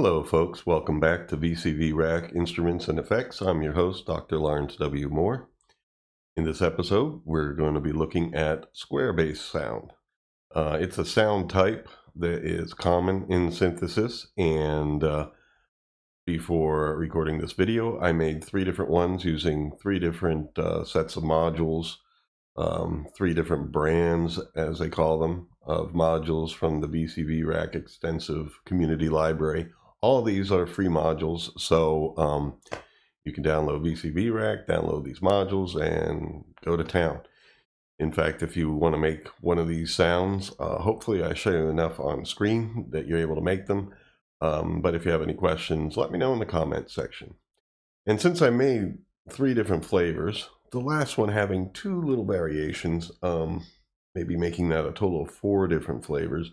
Hello folks, welcome back to VCV Rack Instruments and Effects. I'm your host, Dr. Lawrence W. Moore. In this episode, we're going to be looking at square bass sound. It's a sound type that is common in synthesis, and before recording this video, I made 3 different ones using 3 different sets of modules, 3 different brands, as they call them, of modules from the VCV Rack extensive community library. All of these are free modules, so you can download VCV Rack, download these modules, and go to town. In fact, if you want to make one of these sounds, hopefully I show you enough on screen that you're able to make them. But if you have any questions, let me know in the comments section. And since I made 3 different flavors, the last one having 2 little variations, maybe making that a total of 4 different flavors,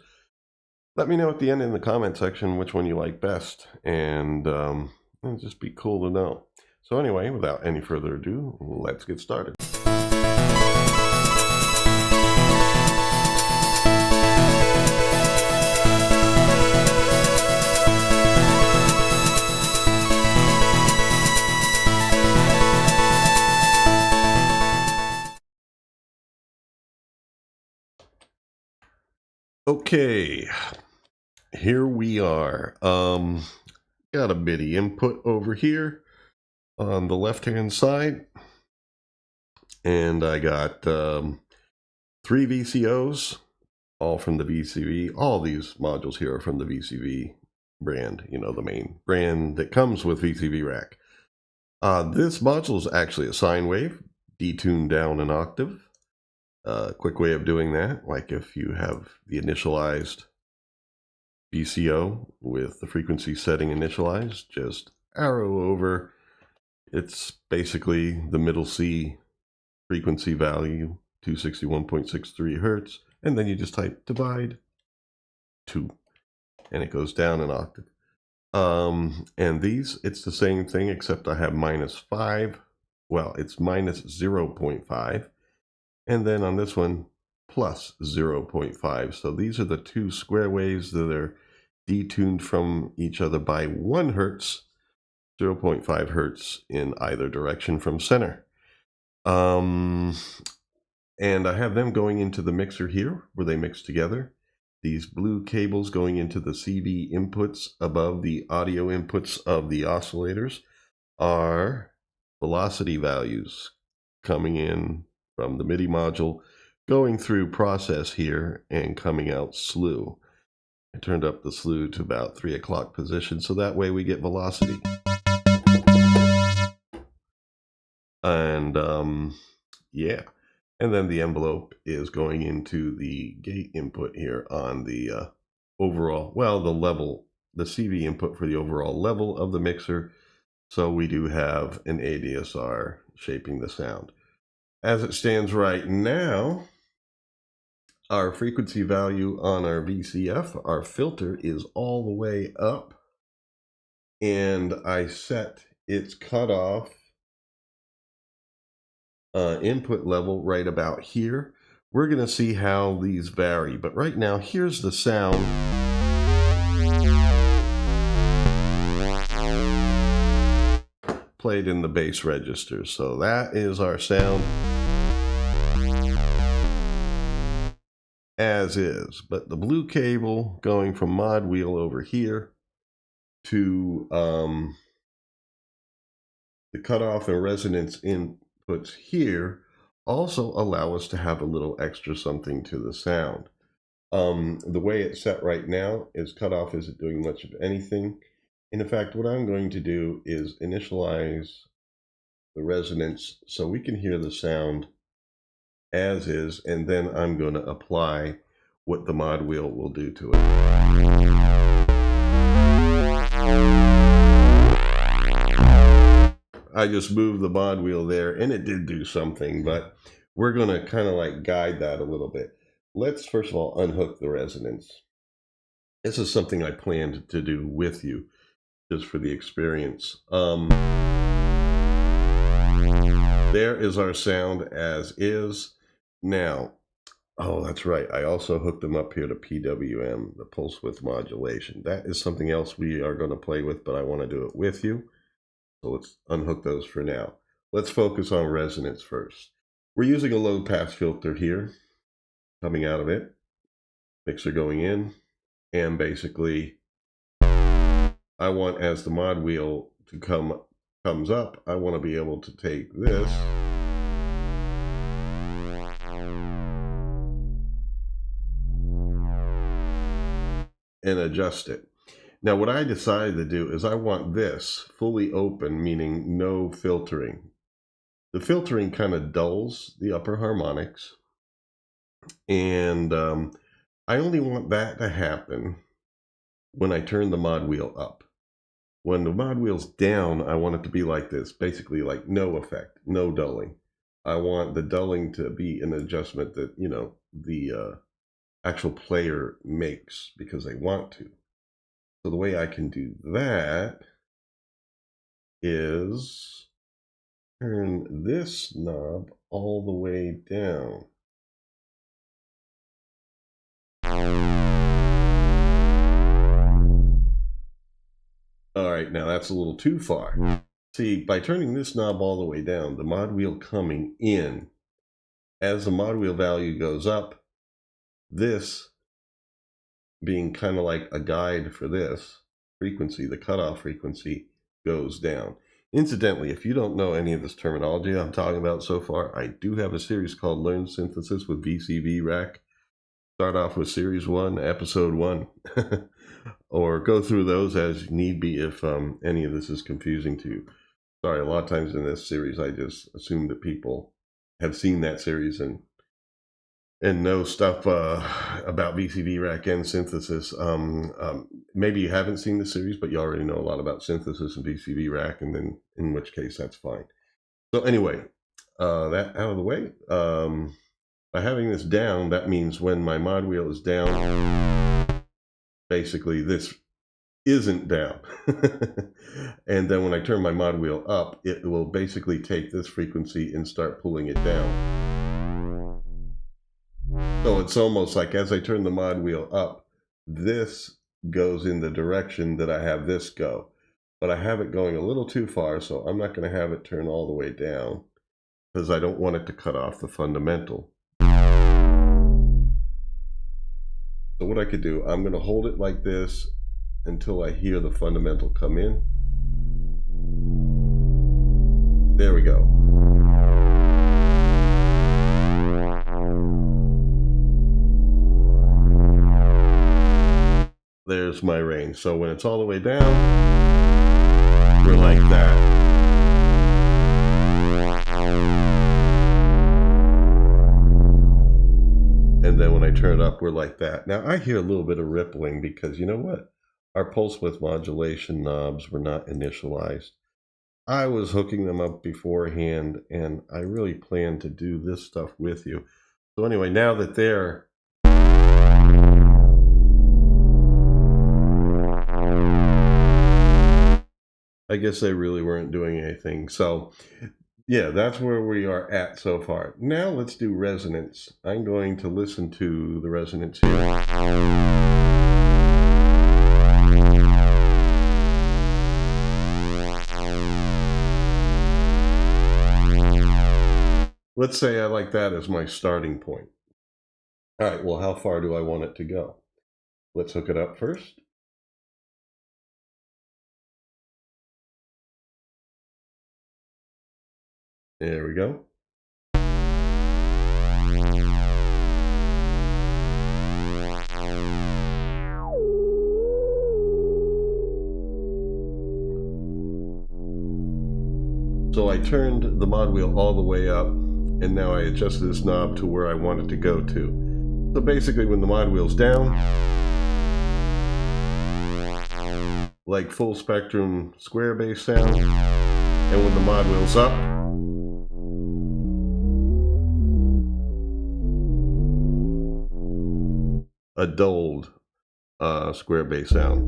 let me know at the end in the comment section which one you like best, and it'll just be cool to know. So anyway, without any further ado, let's get started. Okay, here we are. Got a MIDI input over here on the left hand side, and I got 3 VCOs, all from the VCV. All these modules here are from the VCV brand, you know, the main brand that comes with VCV Rack. This module is actually a sine wave, detuned down an octave. Quick way of doing that, like if you have the initialized VCO with the frequency setting initialized, just arrow over. It's basically the middle C frequency value, 261.63 hertz, and then you just type divide 2, and it goes down an octave. And these, it's the same thing, except I have -5. Well, it's -0.5. And then on this one, plus 0.5. So these are the 2 square waves that are detuned from each other by 1 hertz, 0.5 hertz in either direction from center. And I have them going into the mixer here, where they mix together. These blue cables going into the CV inputs above the audio inputs of the oscillators are velocity values coming in from the MIDI module, going through process here and coming out slew. I turned up the slew to about 3 o'clock position, so that way we get velocity. And yeah, and then the envelope is going into the gate input here on the overall, well, the level, the CV input for the overall level of the mixer. So we do have an ADSR shaping the sound. As it stands right now, our frequency value on our VCF, our filter, is all the way up, and I set its cutoff input level right about here. We're going to see how these vary, but right now, here's the sound. Played in the bass register. So that is our sound as is, but the blue cable going from mod wheel over here to the cutoff and resonance inputs here also allow us to have a little extra something to the sound. The way it's set right now is cutoff isn't doing much of anything. And in fact, what I'm going to do is initialize the resonance so we can hear the sound as is, and then I'm going to apply what the mod wheel will do to it. I just moved the mod wheel there, and it did do something, but we're going to kind of like guide that a little bit. Let's first of all unhook the resonance. This is something I planned to do with you, just for the experience. There is our sound as is. Now, Oh, that's right. I also hooked them up here to PWM, the pulse width modulation. That is something else we are going to play with, but I want to do it with you. So let's unhook those for now. Let's focus on resonance first. We're using a low pass filter here, coming out of it, mixer going in, and basically I want, as the mod wheel to comes up, I want to be able to take this and adjust it. Now what I decided to do is I want this fully open, meaning no filtering. The filtering kind of dulls the upper harmonics, and I only want that to happen when I turn the mod wheel up. When the mod wheel's down, I want it to be like this, basically like no effect, no dulling. I want the dulling to be an adjustment that, you know, the actual player makes because they want to. So the way I can do that is turn this knob all the way down. All right, now that's a little too far. See, by turning this knob all the way down, the mod wheel coming in, as the mod wheel value goes up, this being kind of like a guide for this frequency, the cutoff frequency goes down. Incidentally, if you don't know any of this terminology I'm talking about so far, I do have a series called Learn Synthesis with VCV Rack. Start off with Series 1, Episode 1, or go through those as need be if any of this is confusing to you. Sorry, a lot of times in this series, I just assume that people have seen that series and know stuff about VCV Rack and synthesis. Maybe you haven't seen the series, but you already know a lot about synthesis and VCV Rack, and then in which case that's fine. So anyway, that out of the way. By having this down, that means when my mod wheel is down, basically this isn't down. And then when I turn my mod wheel up, it will basically take this frequency and start pulling it down. So it's almost like as I turn the mod wheel up, this goes in the direction that I have this go. But I have it going a little too far, so I'm not going to have it turn all the way down because I don't want it to cut off the fundamental. So what I could do, I'm going to hold it like this until I hear the fundamental come in. There we go. There's my range. So when it's all the way down, we're like that. And then when I turn it up, we're like that. Now I hear a little bit of rippling because you know what? Our pulse width modulation knobs were not initialized. I was hooking them up beforehand, and I really plan to do this stuff with you. So anyway, now that they're I guess they really weren't doing anything. So yeah, that's where we are at so far. Now let's do resonance. I'm going to listen to the resonance here. Let's say I like that as my starting point. All right, well, how far do I want it to go? Let's hook it up first. There we go. So I turned the mod wheel all the way up, and now I adjusted this knob to where I want it to go to. So basically when the mod wheel's down, like full spectrum square bass sound, and when the mod wheel's up, a dulled square bass sound.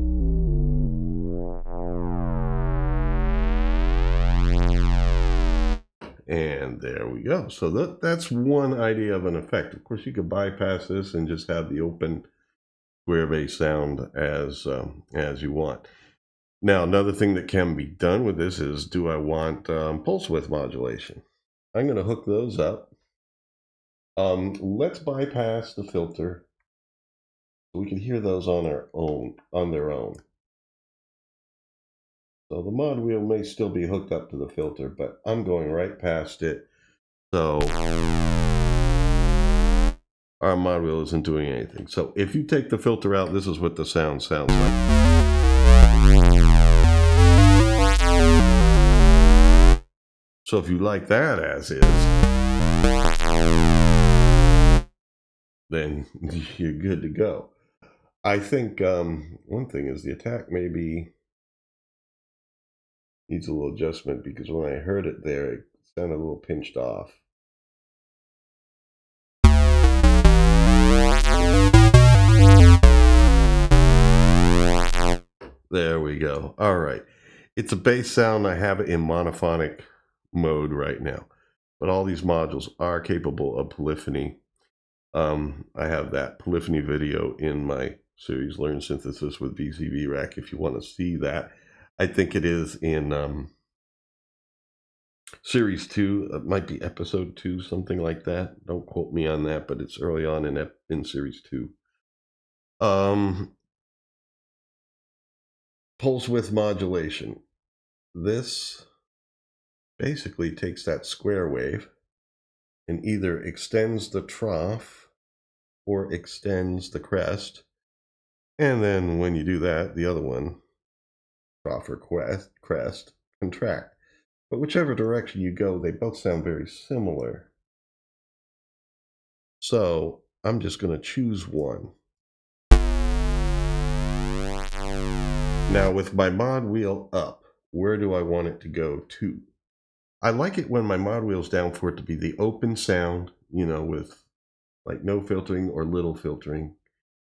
and there we go. So that's one idea of an effect. Of course, you could bypass this and just have the open square bass sound as you want. Now, another thing that can be done with this is, do I want pulse width modulation? I'm going to hook those up. Let's bypass the filter so we can hear those on their own. So the mod wheel may still be hooked up to the filter, but I'm going right past it. So our mod wheel isn't doing anything. So if you take the filter out, this is what the sound sounds like. So if you like that as is, then you're good to go. I think one thing is the attack maybe needs a little adjustment, because when I heard it there, it sounded a little pinched off. There we go. All right. It's a bass sound. I have it in monophonic mode right now, but all these modules are capable of polyphony. I have that polyphony video in my series Learn Synthesis with VCV Rack if you want to see that. I think it is in series 2. It might be episode 2, something like that. Don't quote me on that, but it's early on in series 2. Pulse width modulation. This basically takes that square wave and either extends the trough or extends the crest. And then when you do that, the other one, trough or crest, contract. But whichever direction you go, they both sound very similar. So I'm just going to choose one. Now with my mod wheel up, where do I want it to go to? I like it when my mod wheel's down for it to be the open sound, you know, with like no filtering or little filtering.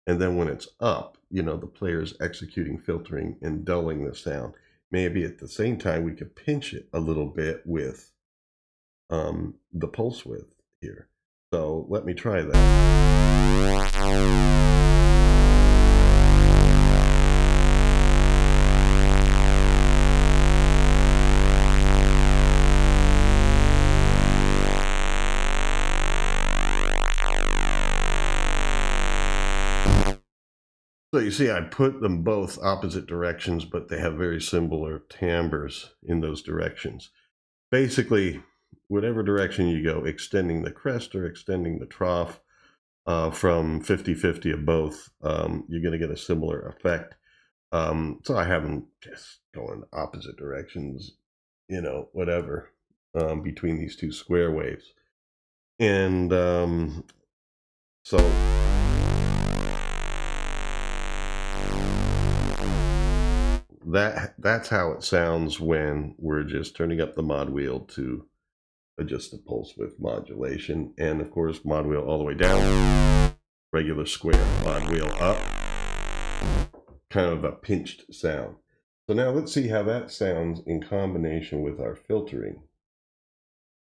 And then when it's up, you know, the player's executing filtering and dulling the sound. Maybe at the same time we could pinch it a little bit with the pulse width here. So let me try that. So you see, I put them both opposite directions, but they have very similar timbres in those directions. Basically, whatever direction you go, extending the crest or extending the trough from 50-50 of both, you're going to get a similar effect. So I have them just going opposite directions, you know, whatever, between these two square waves. And so that's how it sounds when we're just turning up the mod wheel to adjust the pulse width modulation. And of course, mod wheel all the way down, regular square, mod wheel up, kind of a pinched sound. So now let's see how that sounds in combination with our filtering.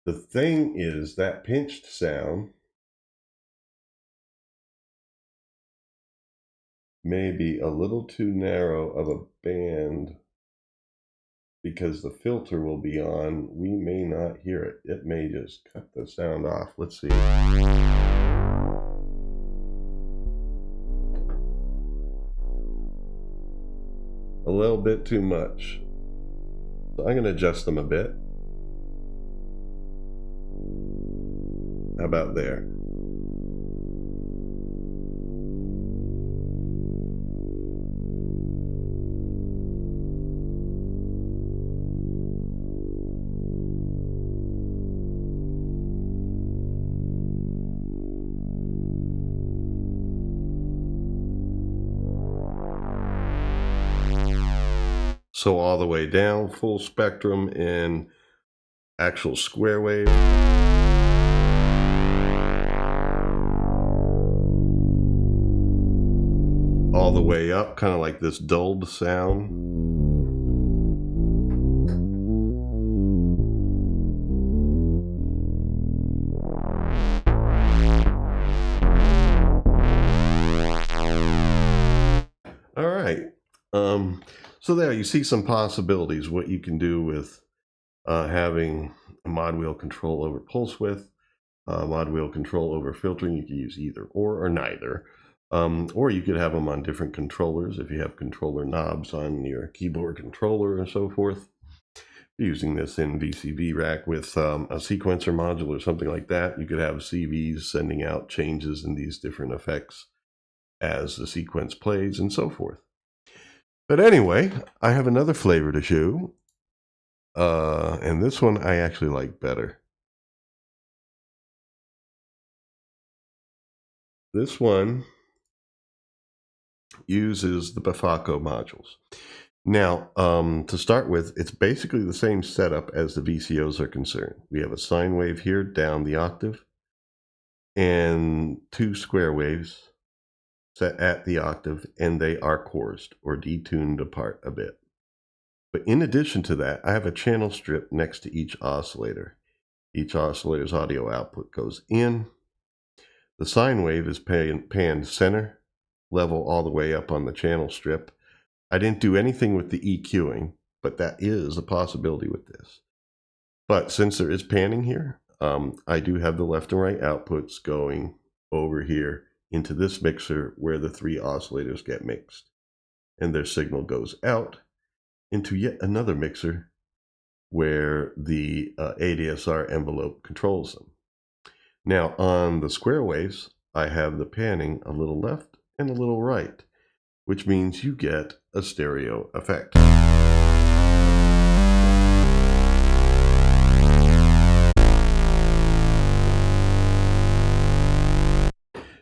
The thing is that pinched sound may be a little too narrow of a band because the filter will be on. We may not hear it. It may just cut the sound off. Let's see. A little bit too much. So I'm going to adjust them a bit. How about there? So all the way down, full spectrum in actual square wave. All the way up, kind of like this dulled sound. So there you see some possibilities, what you can do with having a mod wheel control over pulse width, mod wheel control over filtering. You can use either or neither. Or you could have them on different controllers if you have controller knobs on your keyboard controller and so forth. Using this in VCV Rack with a sequencer module or something like that, you could have CVs sending out changes in these different effects as the sequence plays and so forth. But anyway, I have another flavor to show, and this one I actually like better. This one uses the Befaco modules. Now, to start with, it's basically the same setup as the VCOs are concerned. We have a sine wave here down the octave and two square waves set at the octave, and they are chorused or detuned apart a bit. But in addition to that, I have a channel strip next to each oscillator. Each oscillator's audio output goes in. The sine wave is panned center level all the way up on the channel strip. I didn't do anything with the EQing, but that is a possibility with this. But since there is panning here, I do have the left and right outputs going over here into this mixer where the three oscillators get mixed. And their signal goes out into yet another mixer where the ADSR envelope controls them. Now on the square waves, I have the panning a little left and a little right, which means you get a stereo effect.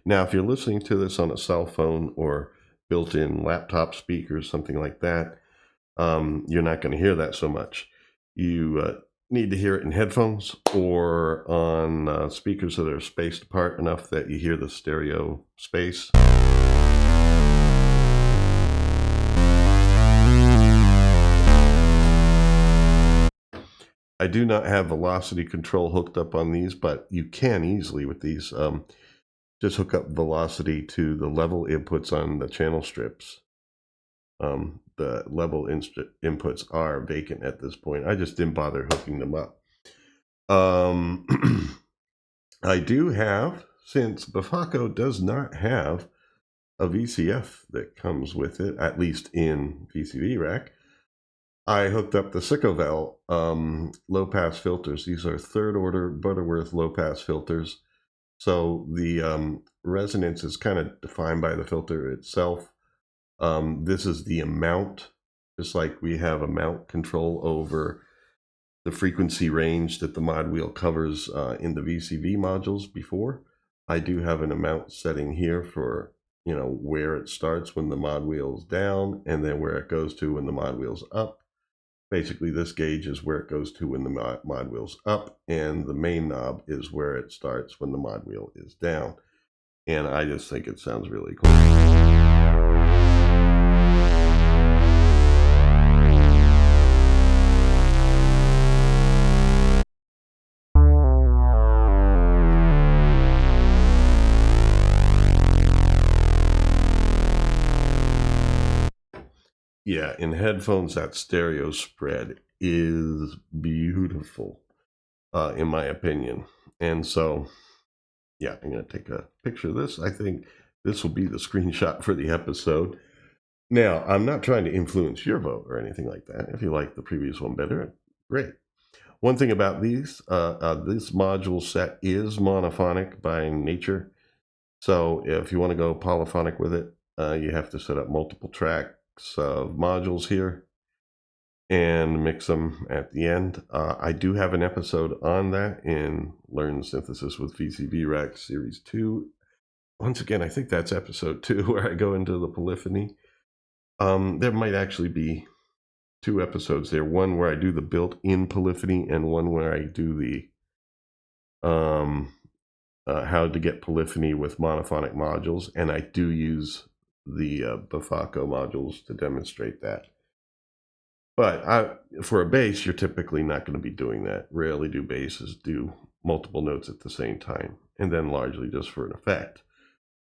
Now, if you're listening to this on a cell phone or built-in laptop speakers, something like that, you're not going to hear that so much. You need to hear it in headphones or on speakers that are spaced apart enough that you hear the stereo space. I do not have velocity control hooked up on these, but you can easily with these. Just hook up velocity to the level inputs on the channel strips. The level inputs are vacant at this point. I just didn't bother hooking them up. I do have, since Befaco does not have a VCF that comes with it, at least in VCV Rack, I hooked up the Sickvell low-pass filters. These are third-order Butterworth low-pass filters. So the resonance is kind of defined by the filter itself. This is the amount, just like we have amount control over the frequency range that the mod wheel covers in the VCV modules before. I do have an amount setting here for, where it starts when the mod wheel's down and then where it goes to when the mod wheel's up. Basically, this gauge is where it goes to when the mod wheel's up, and the main knob is where it starts when the mod wheel is down. And I just think it sounds really cool. Yeah, in headphones, that stereo spread is beautiful, in my opinion. And so, yeah, I'm going to take a picture of this. I think this will be the screenshot for the episode. Now, I'm not trying to influence your vote or anything like that. If you like the previous one better, great. One thing about these, this module set is monophonic by nature. So if you want to go polyphonic with it, you have to set up multiple tracks of modules here and mix them at the end. I do have an episode on that in Learn Synthesis with VCV Rack Series 2. Once again, I think that's episode 2 where I go into the polyphony. There might actually be 2 episodes there, one where I do the built-in polyphony and one where I do the how to get polyphony with monophonic modules, and I do use the Befaco modules to demonstrate that. But for a bass, you're typically not going to be doing that. Rarely do basses do multiple notes at the same time, and then largely just for an effect.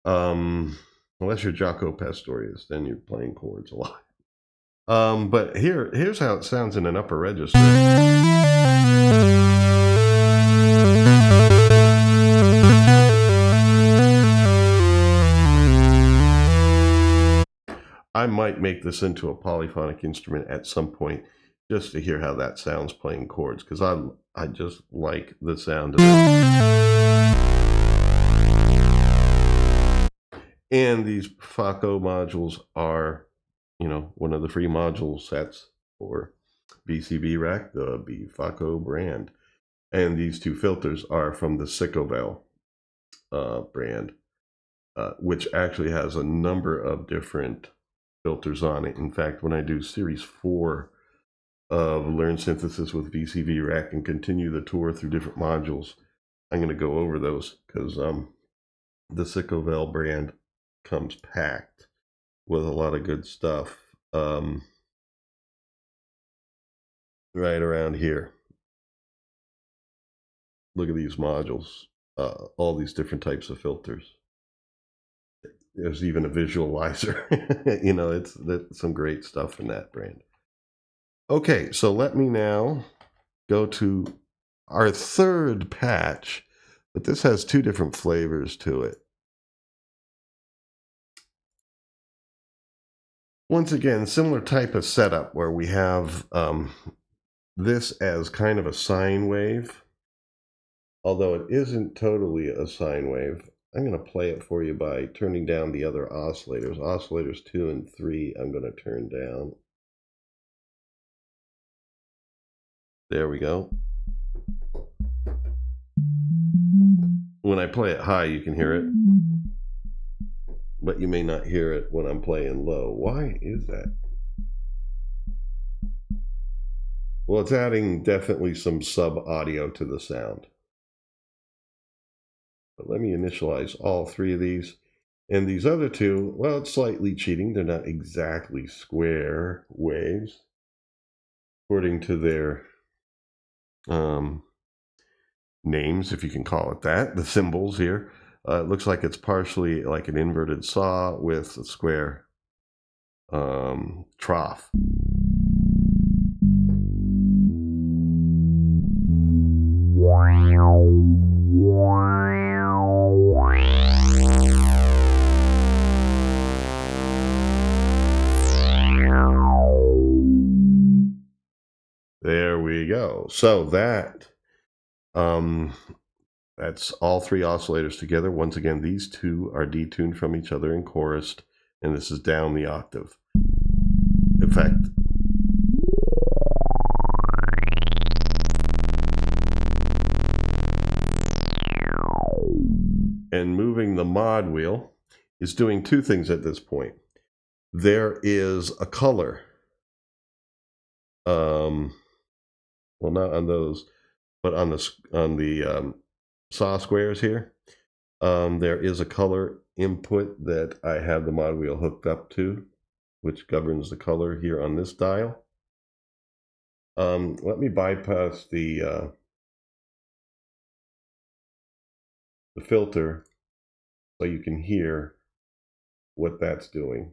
Unless you're Jaco Pastorius, then you're playing chords a lot. But here's how it sounds in an upper register. I might make this into a polyphonic instrument at some point just to hear how that sounds playing chords, because I just like the sound of it. And these Befaco modules are, one of the free module sets for VCV Rack, the Befaco brand. And these two filters are from the Sickvell brand, which actually has a number of different filters on it. In fact, when I do series 4 of Learn Synthesis with VCV Rack and continue the tour through different modules, I'm going to go over those, because the Sickvell brand comes packed with a lot of good stuff. Right around here, look at these modules, all these different types of filters. There's even a visualizer. That's some great stuff in that brand. Okay, so let me now go to our third patch, but this has two different flavors to it. Once again, similar type of setup where we have this as kind of a sine wave, although it isn't totally a sine wave. I'm going to play it for you by turning down the other oscillators. Oscillators 2 and 3 I'm going to turn down. There we go. When I play it high, you can hear it, but you may not hear it when I'm playing low. Why is that? Well, it's adding definitely some sub audio to the sound. But let me initialize all three of these. And these other two, well, it's slightly cheating. They're not exactly square waves according to their names, if you can call it that, the symbols here. It looks like it's partially like an inverted saw with a square trough. There we go. So that's all three oscillators together. Once again, these two are detuned from each other and chorused, and this is down the octave effect. And moving the mod wheel is doing two things at this point. There is a color. Well, not on those, but on the saw squares here, there is a color input that I have the mod wheel hooked up to, which governs the color here on this dial. Let me bypass the filter so you can hear what that's doing.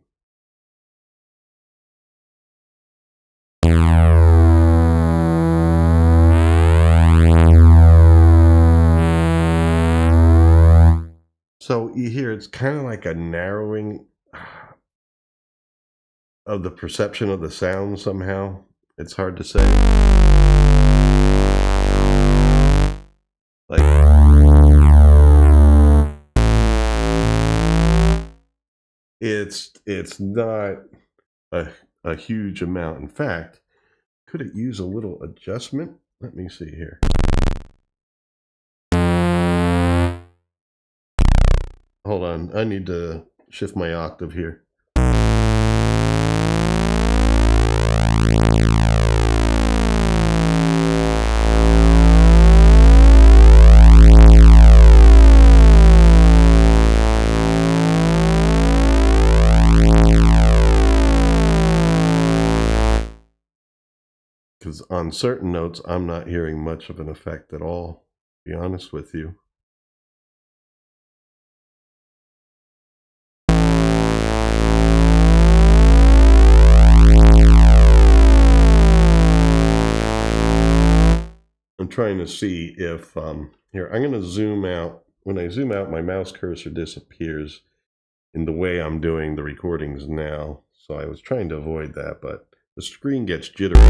So you hear it's kind of like a narrowing of the perception of the sound somehow. It's hard to say. Like, it's not a huge amount. In fact, could it use a little adjustment? Let me see here. Hold on, I need to shift my octave here. Because on certain notes, I'm not hearing much of an effect at all, to be honest with you. trying to see if, here, I'm going to zoom out. When I zoom out, my mouse cursor disappears in the way I'm doing the recordings now. So I was trying to avoid that, but the screen gets jittery.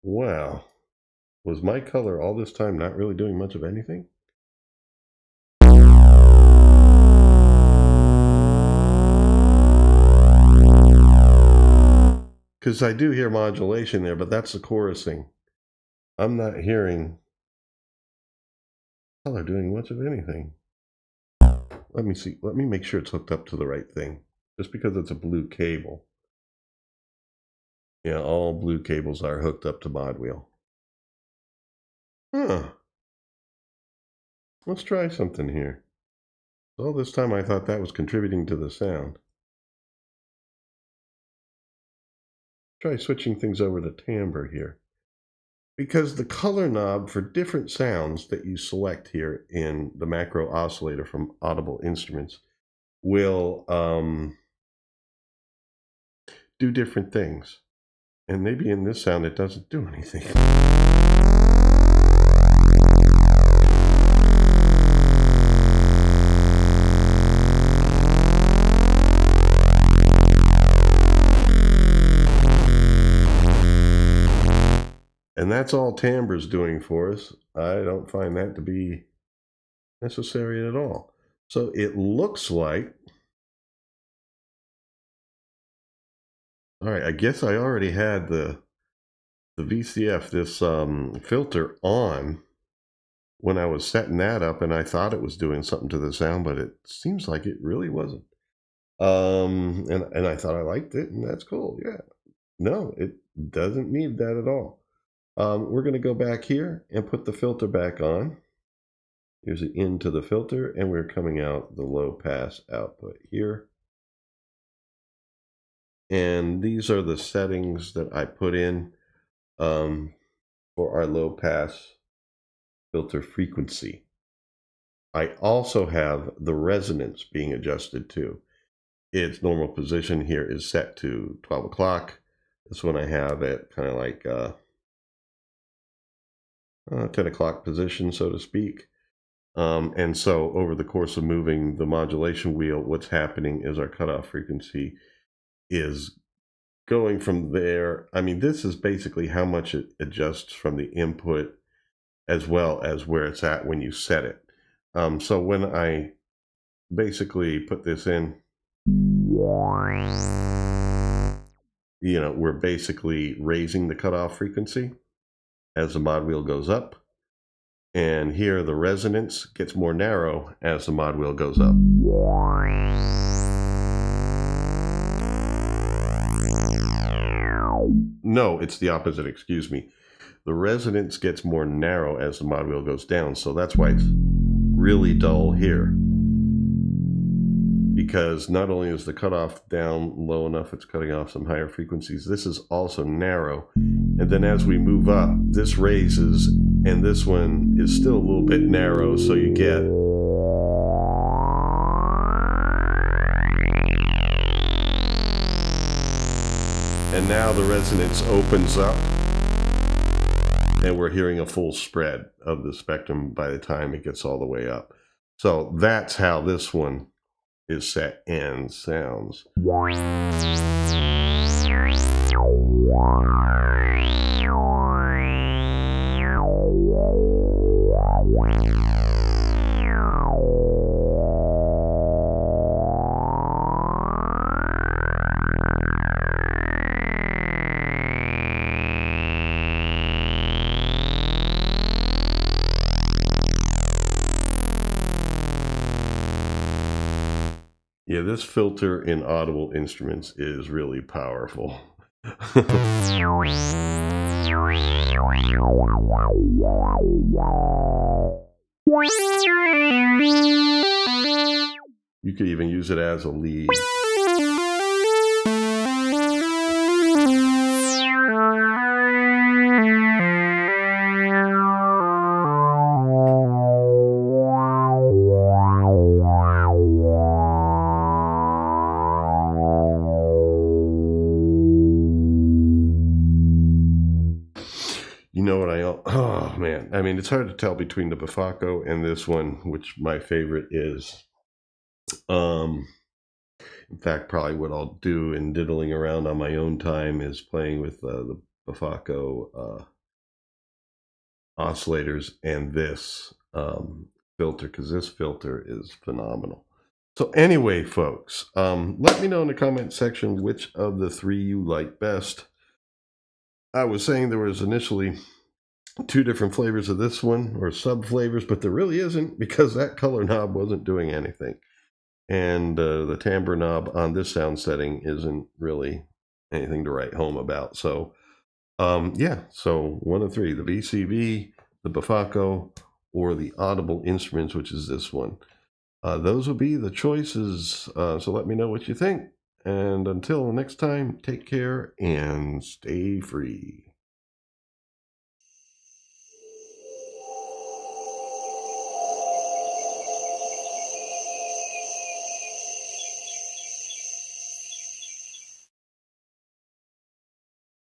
Wow. Was my color all this time not really doing much of anything? Because I do hear modulation there, but that's the chorusing. I'm not hearing color doing much of anything. Let me see. Let me make sure it's hooked up to the right thing. Just because it's a blue cable. Yeah, all blue cables are hooked up to mod wheel. Huh. Let's try something here. All this time I thought that was contributing to the sound. Try switching things over to timbre here. Because the color knob for different sounds that you select here in the macro oscillator from Audible Instruments will do different things. And maybe in this sound it doesn't do anything. And that's all timbre's doing for us. I don't find that to be necessary at all. So it looks like, all right, I guess I already had the VCF, this filter on when I was setting that up, and I thought it was doing something to the sound, but it seems like it really wasn't. And I thought I liked it, and that's cool. Yeah. No, it doesn't need that at all. We're going to go back here and put the filter back on. Here's the into the filter, and we're coming out the low pass output here. And these are the settings that I put in for our low pass filter frequency. I also have the resonance being adjusted too. Its normal position here is set to 12 o'clock. This one I have at kind of like 10 o'clock position, so to speak. And so over the course of moving the modulation wheel, what's happening is our cutoff frequency is going from there. I mean, this is basically how much it adjusts from the input as well as where it's at when you set it. So when I basically put this in, you know, we're basically raising the cutoff frequency as the mod wheel goes up. And here the resonance gets more narrow as the mod wheel goes up. No, it's the opposite, excuse me. The resonance gets more narrow as the mod wheel goes down, so that's why it's really dull here. Because not only is the cutoff down low enough, it's cutting off some higher frequencies, this is also narrow. And then as we move up, this raises, and this one is still a little bit narrow, so you get and now the resonance opens up, and we're hearing a full spread of the spectrum by the time it gets all the way up. So that's how this one is set and sounds. Yeah, this filter in Audible Instruments is really powerful. You could even use it as a lead. I mean, it's hard to tell between the Befaco and this one, which my favorite is. In fact, probably what I'll do in diddling around on my own time is playing with the Befaco oscillators and this filter, because this filter is phenomenal. So anyway, folks, let me know in the comment section which of the three you like best. I was saying there was initially 2 different flavors of this one, or sub flavors, but there really isn't, because that color knob wasn't doing anything. And the timbre knob on this sound setting isn't really anything to write home about. So yeah, so 1 of 3, the VCV, the Befaco, or the Audible instruments, which is this one. Those will be the choices. So let me know what you think. And until next time, take care and stay free.